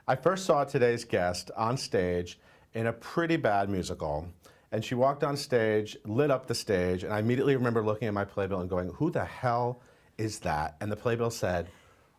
I first saw today's guest on stage in a pretty bad musical. And she walked on stage, lit up the stage, and I immediately remember looking at my playbill and going, who the hell is that? And the playbill said,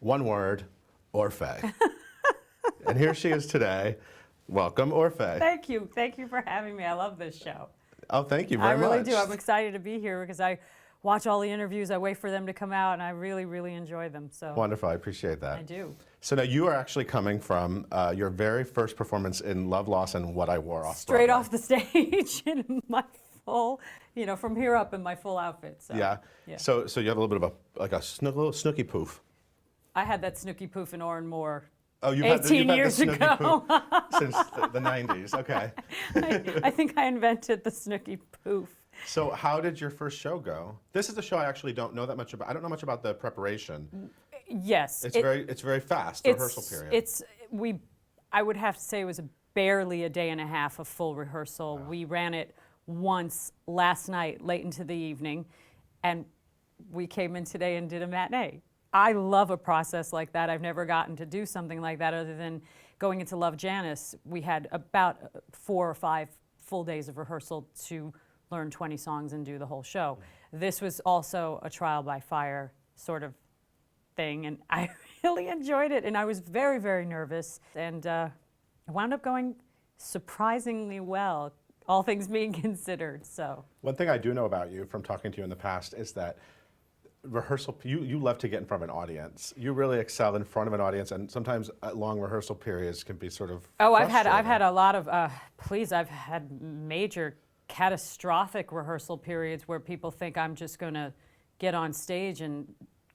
one word, Orfeh. And here she is today. Welcome, Orfeh. Thank you. Thank you for having me. I love this show. Oh, thank you very much. I really do. I'm excited to be here because I watch all the interviews. I wait for them to come out, and I really, really enjoy them. So wonderful. I appreciate that. I do. So now you are actually coming from your very first performance in Love, Loss, and What I Wore off Straight Broadway. off the stage in my full, from here up in my full outfit. So, yeah. So you have a little bit of a snooky poof. I had that snooky poof in Oran Moore. Oh, you've 18 had years the snooky ago. poof since the 90s. Okay. I think I invented the snooky poof. So how did your first show go? This is a show I actually don't know that much about. I don't know much about the preparation. Yes. It's very fast, rehearsal period. I would have to say it was barely a day and a half of full rehearsal. Wow. We ran it once last night, late into the evening, and we came in today and did a matinee. I love a process like that. I've never gotten to do something like that other than going into Love Janice. We had about 4 or 5 full days of rehearsal to learn 20 songs and do the whole show. This was also a trial by fire sort of thing, and I really enjoyed it, and I was very, very nervous, and it wound up going surprisingly well, all things being considered. So one thing I do know about you from talking to you in the past is that rehearsal, you love to get in front of an audience. You really excel in front of an audience, and sometimes long rehearsal periods can be sort of I've had a lot of I've had major catastrophic rehearsal periods where people think I'm just going to get on stage and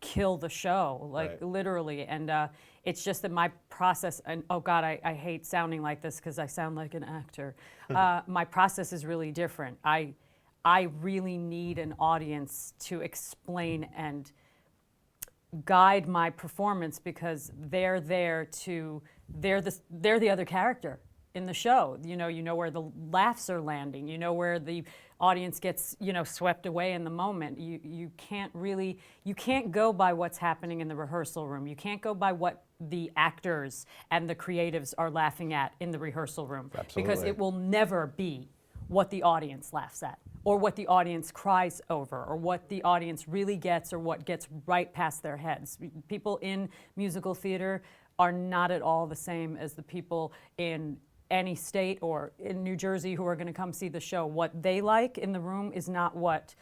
kill the show, literally. And it's just that my process, and oh God, I hate sounding like this because I sound like an actor. My process is really different. I really need an audience to explain and guide my performance because they're the other character in the show. You know where the laughs are landing. You know where the audience gets, swept away in the moment. You can't go by what's happening in the rehearsal room. You can't go by what the actors and the creatives are laughing at in the rehearsal room. Absolutely. Because it will never be what the audience laughs at, or what the audience cries over, or what the audience really gets, or what gets right past their heads. People in musical theater are not at all the same as the people in any state or in New Jersey who are going to come see the show. What they like in the room is not what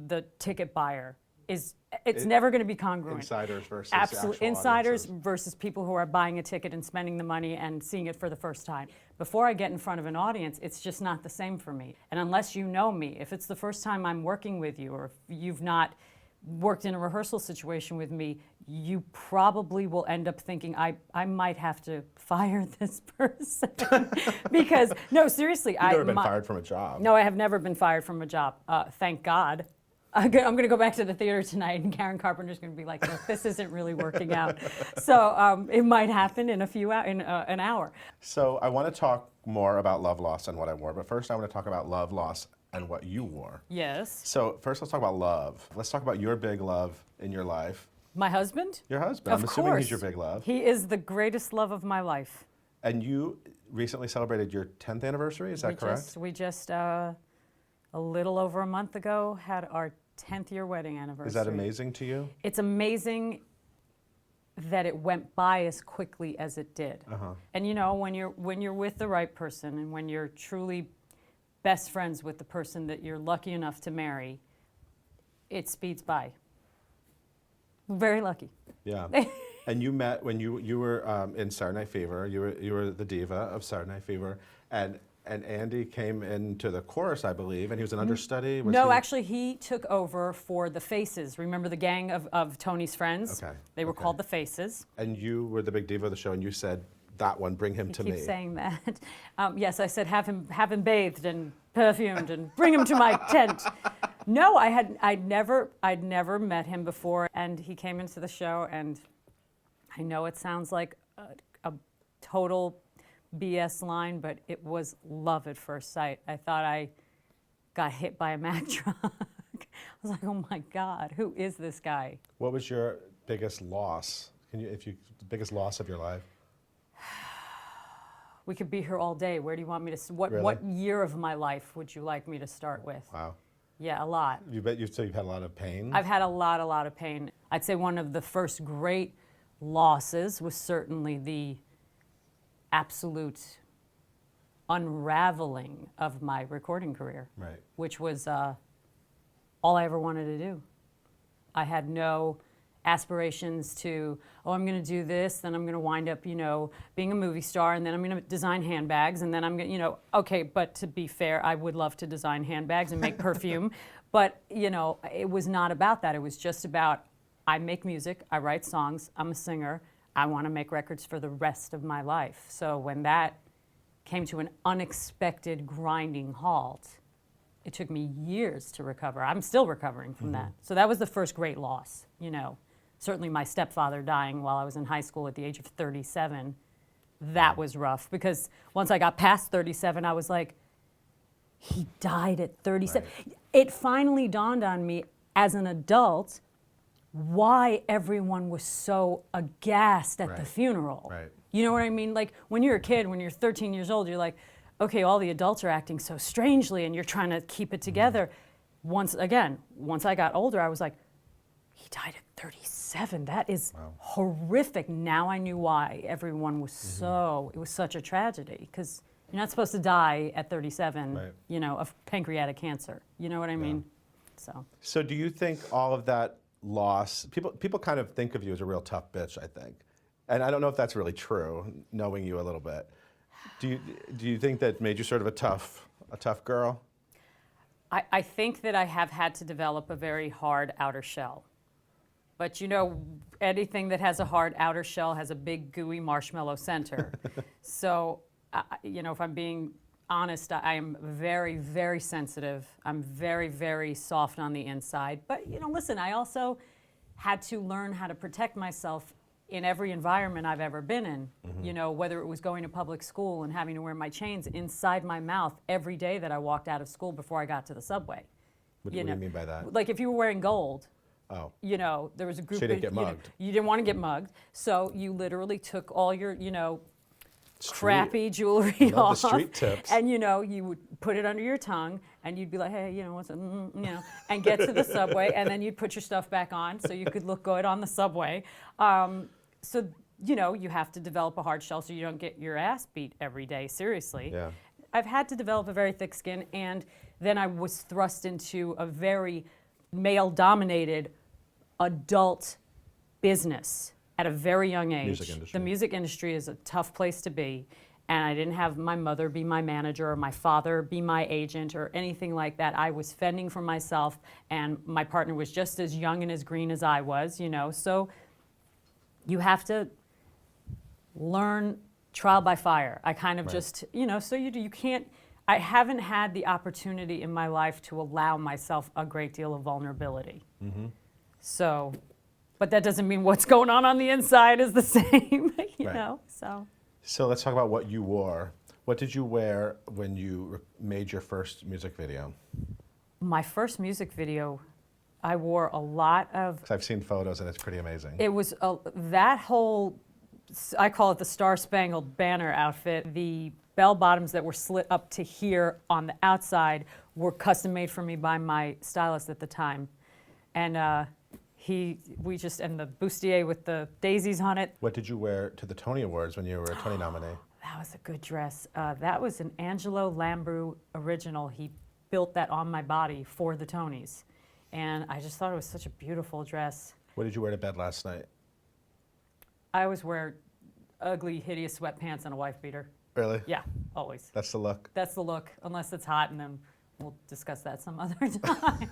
the ticket buyer is. It's never going to be congruent. Insiders versus absolutely actual insiders audiences. versus people who are buying a ticket and spending the money and seeing it for the first time. Before I get in front of an audience, it's just not the same for me. And unless you know me, if it's the first time I'm working with you, or if you've not worked in a rehearsal situation with me, you probably will end up thinking I might have to fire this person because no, seriously, You've never been fired from a job. No, I have never been fired from a job. Thank God. I'm going to go back to the theater tonight, and Karen Carpenter's going to be like, "Look, this isn't really working out." So it might happen in an hour. So I want to talk more about Love, Loss, and What I Wore, but first I want to talk about Love, Loss, and What You Wore. Yes. So first let's talk about love. Let's talk about your big love in your life. My husband? Your husband. I'm assuming he's your big love. He is the greatest love of my life. And you recently celebrated your 10th anniversary, is that correct? We just a little over a month ago had our 10th year wedding anniversary. Is that amazing to you? It's amazing that it went by as quickly as it did. And when you're with the right person, and when you're truly best friends with the person that you're lucky enough to marry, it speeds by. Very lucky. Yeah. And you met when you were in Saturday Night Fever. You were the diva of Saturday Night Fever, and Andy came into the chorus, I believe, and he was an understudy. Actually, he took over for the Faces. Remember the gang of Tony's friends? Okay. They were called the Faces. And you were the big diva of the show, and you said, "That one, bring him to me." Keep saying that. Yes, I said have him bathed and perfumed and bring him to my tent. No, I'd never met him before, and he came into the show, and I know it sounds like a total BS line, but it was love at first sight. I thought I got hit by a Mack truck. I was like, oh my God, who is this guy? What was your biggest loss? The biggest loss of your life? We could be here all day. Where do you want me to? What Really? what year of my life would you like me to start with? Wow. Yeah, a lot. So you've had a lot of pain? I've had a lot of pain. I'd say one of the first great losses was certainly the absolute unraveling of my recording career, Right. which was all I ever wanted to do. I had no aspirations to, oh, I'm going to do this, then I'm going to wind up, being a movie star, and then I'm going to design handbags, and then I'm going to, okay, but to be fair, I would love to design handbags and make perfume, but, it was not about that. It was just about, I make music, I write songs, I'm a singer, I want to make records for the rest of my life. So when that came to an unexpected grinding halt, it took me years to recover. I'm still recovering from that. So that was the first great loss, Certainly my stepfather dying while I was in high school at the age of 37, that was rough, because once I got past 37, I was like, he died at 37. Right. It finally dawned on me as an adult why everyone was so aghast at the funeral. Right. You know what I mean? Like when you're a kid, when you're 13 years old, you're like, okay, all the adults are acting so strangely and you're trying to keep it together. Once I got older, I was like, he died at 37. That is horrific. Now I knew why everyone was it was such a tragedy, because you're not supposed to die at 37, of pancreatic cancer. You know what I mean? So do you think all of that loss, people kind of think of you as a real tough bitch, I think. And I don't know if that's really true, knowing you a little bit. Do you think that made you sort of a tough girl? I think that I have had to develop a very hard outer shell. But anything that has a hard outer shell has a big gooey marshmallow center. So, if I'm being honest, I am very, very sensitive. I'm very, very soft on the inside. But, listen, I also had to learn how to protect myself in every environment I've ever been in, whether it was going to public school and having to wear my chains inside my mouth every day that I walked out of school before I got to the subway. What do you mean by that? Like if you were wearing gold, oh, there was a group so you didn't get mugged. You didn't want to get mugged, so you literally took all your, crappy jewelry off, the street tips. and you would put it under your tongue, and you'd be like, hey, what's it, and get to the subway, and then you'd put your stuff back on so you could look good on the subway. So you have to develop a hard shell so you don't get your ass beat every day. Seriously, Yeah. I've had to develop a very thick skin, and then I was thrust into a very male-dominated adult business at a very young age. Music industry. The music industry is a tough place to be, and I didn't have my mother be my manager or my father be my agent or anything like that. I was fending for myself, and my partner was just as young and as green as I was, so you have to learn trial by fire. I kind of just, so you can't, I haven't had the opportunity in my life to allow myself a great deal of vulnerability. So, but that doesn't mean what's going on the inside is the same, you know, so. So let's talk about what you wore. What did you wear when you made your first music video? My first music video, I wore a lot of... 'Cause I've seen photos and it's pretty amazing. It was that whole, I call it the Star Spangled Banner outfit. The bell bottoms that were slit up to here on the outside were custom made for me by my stylist at the time. And and the bustier with the daisies on it. What did you wear to the Tony Awards when you were a Tony nominee? That was a good dress. That was an Angelo Lambrou original. He built that on my body for the Tonys. And I just thought it was such a beautiful dress. What did you wear to bed last night? I always wear ugly, hideous sweatpants and a wife beater. Really? Yeah, always. That's the look? That's the look, unless it's hot, and then we'll discuss that some other time.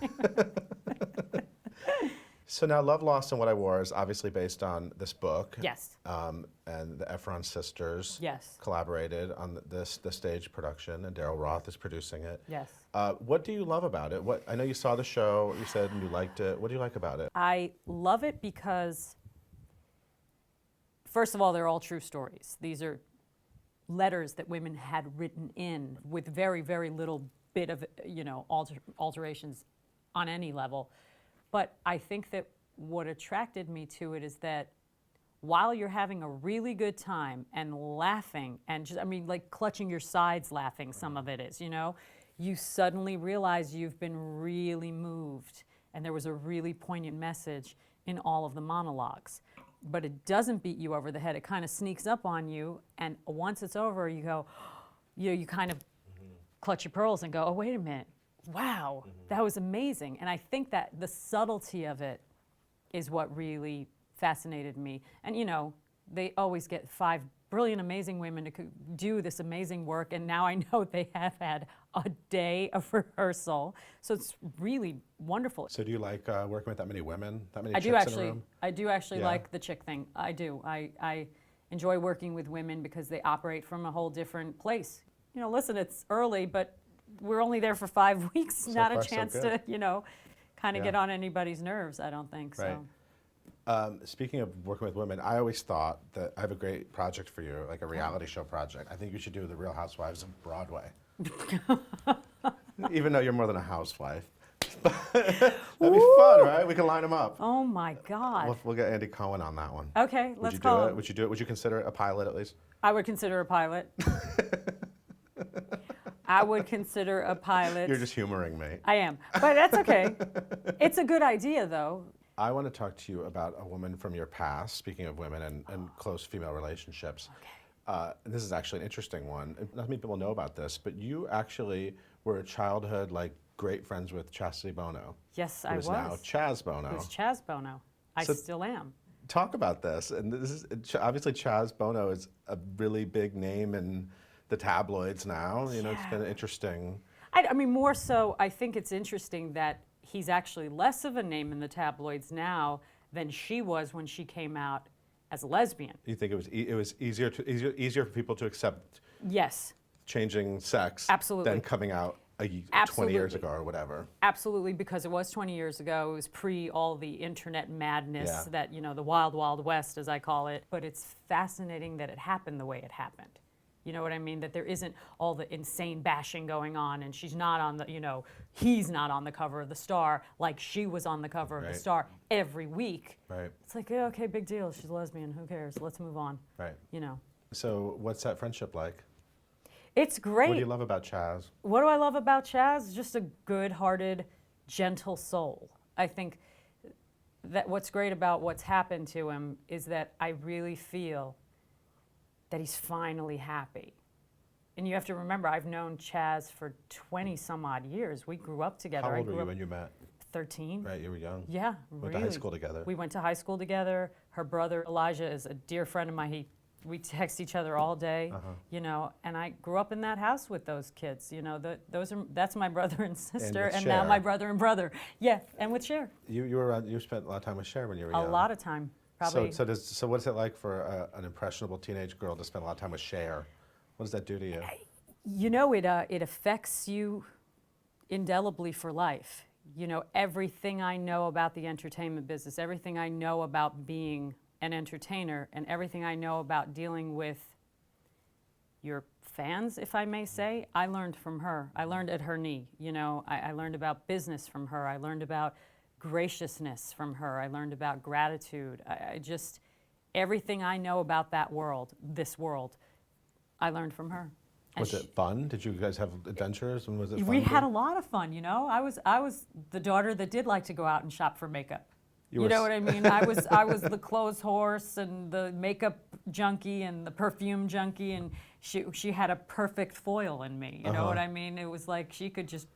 So now Love, Lost, and What I Wore is obviously based on this book. Yes. And the Efron sisters Yes. collaborated on the stage production, and Daryl Roth is producing it. Yes. What do you love about it? I know you saw the show, you said, and you liked it. What do you like about it? I love it because, first of all, they're all true stories. These are letters that women had written in with very, very little bit of, alterations on any level. But I think that what attracted me to it is that while you're having a really good time and laughing and just, I mean, like clutching your sides laughing, some of it is, you know, you suddenly realize you've been really moved and there was a really poignant message in all of the monologues. But it doesn't beat you over the head. It kind of sneaks up on you, and once it's over, you go, you know, you kind of clutch your pearls and go, oh, wait a minute, wow, that was amazing. And I think that the subtlety of it is what really fascinated me. And you know, they always get 5 brilliant, amazing women to do this amazing work, and now I know they have had a day of rehearsal, so it's really wonderful. So do you like working with that many women, that many I chicks do in a room? I do actually Yeah. like the chick thing. I do. I enjoy working with women because they operate from a whole different place. You know, listen, it's early, but we're only there for 5 weeks. So Not far, a so chance good. to, you know, kind of Yeah. get on anybody's nerves, I don't think. Right. So. Speaking of working with women, I always thought that I have a great project for you, like a reality show project. I think you should do The Real Housewives of Broadway. Even though you're more than a housewife. That'd be fun, right? We can line them up. Oh my God. We'll get Andy Cohen on that one. Okay, Would let's you call do it? him. Would you do it? Would you consider it a pilot at least? I would consider a pilot. I would consider a pilot. You're just humoring me. I am, but that's okay. It's a good idea, though. I want to talk to you about a woman from your past, speaking of women and close female relationships. This is actually an interesting one. Not many people know about this, but you actually were a childhood, like, great friends with Chastity Bono. Yes, Who I is was. now Chaz Bono. It was Chaz Bono. I So- still am. Talk about this. And this is obviously Chaz Bono is a really big name in the tabloids now. You know, it's been interesting. I mean, more so, I think it's interesting that he's actually less of a name in the tabloids now than she was when she came out as a lesbian. You think it was easier for people to accept Yes, changing sex Absolutely. than coming out 20 Absolutely. years ago or whatever? absolutely, because it was 20 years ago. It was pre all the internet madness Yeah. that, you know, the wild, wild west, as I call it. But it's fascinating that it happened the way it happened. You know what I mean? That there isn't all the insane bashing going on, and she's not on the, you know, he's not on the cover of the Star like she was on the cover of Right. the Star every week. Right, It's like, yeah, okay, big deal. She's a lesbian. Who cares? Let's move on. right. You know, So what's that friendship like? it's great. What do you love about Chaz? What do I love about Chaz? Just a good-hearted, gentle soul. I think that what's great about what's happened to him is that I really feel that he's finally happy. And you have to remember, I've known Chaz for 20 some odd years. We grew up together. How I old were grew you up when you met? 13. Right, you were young. Yeah, Went to high school together. We went to high school together. Her brother Elijah is a dear friend of mine. We text each other all day, you know. And I grew up in that house with those kids. You know, that's my brother and sister, with and now Cher. my brother and brother. Yeah, and with Cher, You spent a lot of time with Cher when you were a young. lot of time, probably. So what's it like for an impressionable teenage girl to spend a lot of time with Cher? What does that do to you? You know, it affects you indelibly for life. You know, everything I know about the entertainment business, everything I know about being an entertainer, and everything I know about dealing with your fans, if I may say, I learned from her. I learned at her knee. You know, I learned about business from her. I learned about graciousness from her. I learned about gratitude. I just, everything I know about that world, this world, I learned from her. And Was it fun? Did you guys have adventures? And was it fun? we had a lot of fun, you know. I was the daughter that did like to go out and shop for makeup. You know what I mean? I was the clothes horse and the makeup junkie and the perfume junkie, and she had a perfect foil in me. You know what I mean? It was like she could just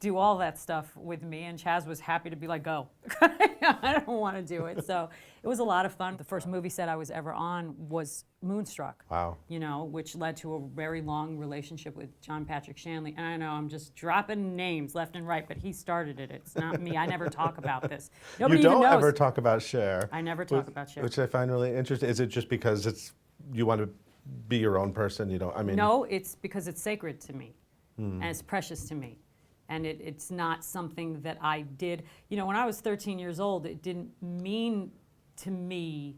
do all that stuff with me, and Chaz was happy to be like, go. I don't want to do it. So it was a lot of fun. The first movie set I was ever on was Moonstruck. Wow. You know, which led to a very long relationship with John Patrick Shanley. And I know I'm just dropping names left and right, but he started it. It's not me. I never talk about this. Nobody You don't even knows. ever talk about Cher. I never talk about Cher. Which I find really interesting. Is it just because you want to be your own person? You don't. I mean. No, it's because it's sacred to me, and it's precious to me. And it's not something that I did. You know, when I was 13 years old, it didn't mean to me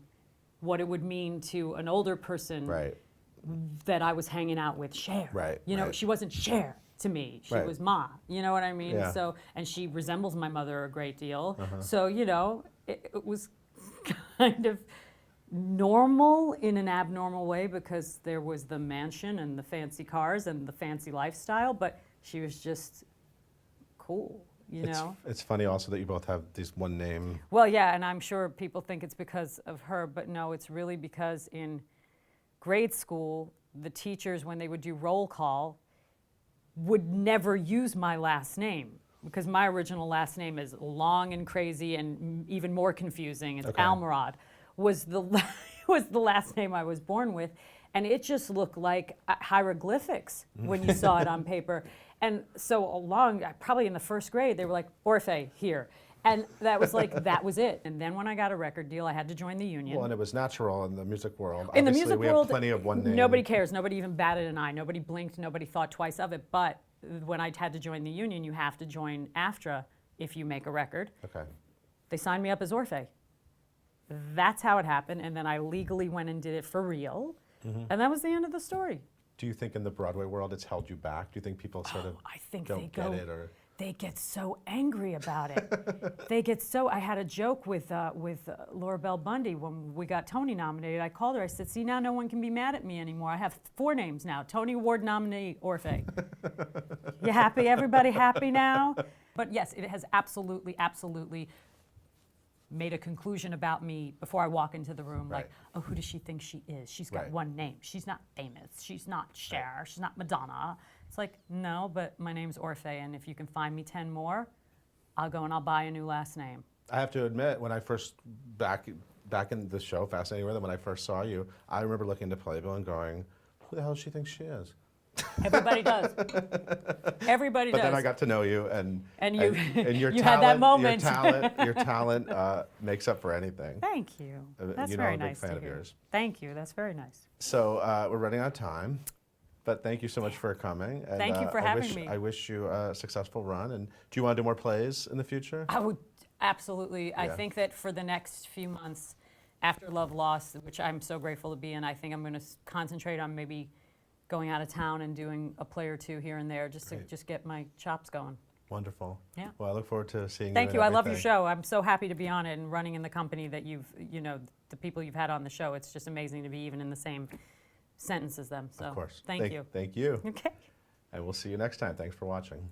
what it would mean to an older person Right. that I was hanging out with Cher. Right, You know, right. she wasn't Cher to me. She Right. was Ma. You know what I mean? Yeah. So, and she resembles my mother a great deal. So, you know, it was kind of normal in an abnormal way because there was the mansion and the fancy cars and the fancy lifestyle, but she was just cool, you know? It's funny also that you both have this one name. Well, yeah, and I'm sure people think it's because of her, but no, it's really because in grade school, the teachers, when they would do roll call, would never use my last name because my original last name is long and crazy and even more confusing. It's Almorad, was the last name I was born with, and it just looked like hieroglyphics when you saw it on paper. And so probably in the first grade, they were like, Orfeh, here. And that was like, that was it. And then when I got a record deal, I had to join the union. Well, and it was natural in the music world. In the Obviously, music we world, have plenty of one name. nobody cares. Nobody even batted an eye. Nobody blinked. Nobody thought twice of it. But when I had to join the union, you have to join AFTRA if you make a record. Okay. They signed me up as Orfeh. That's how it happened. And then I legally went and did it for real. And that was the end of the story. Do you think in the Broadway world it's held you back? Do you think people sort of I think don't get it? Or they get so angry about it. I had a joke with Laura Bell Bundy when we got Tony nominated. I called her. I said, see, now no one can be mad at me anymore. I have 4 names now. Tony Award nominee, Orfeh. You happy? Everybody happy now? But yes, it has absolutely, absolutely made a conclusion about me before I walk into the room. Like, oh, who does she think she is? She's got one name. She's not famous. She's not Cher. She's not Madonna. It's like, no, but my name's Orfeh, and if you can find me 10 more, I'll go and I'll buy a new last name. I have to admit, when I first, back in the show, Fascinating Rhythm, when I first saw you, I remember looking at the playbill and going, who the hell does she think she is? Everybody does. Everybody does. But then I got to know you, and you your you talent, had that moment. Your talent makes up for anything. Thank you. That's you know, very I'm a big nice fan to of hear. yours. Thank you. That's very nice. So we're running out of time, but thank you so much for coming. And, Thank you for having me. I wish you a successful run. And do you want to do more plays in the future? I would absolutely. I think that for the next few months after Love Lost, which I'm so grateful to be in, I think I'm going to concentrate on maybe going out of town and doing a play or 2 here and there just to get my chops going. Wonderful. Yeah. Well, I look forward to seeing Thank you. you. I love your show. I'm so happy to be on it and running in the company that the people you've had on the show. It's just amazing to be even in the same sentence as them. So, of course. Thank you. Thank you. Okay. And we'll see you next time. Thanks for watching.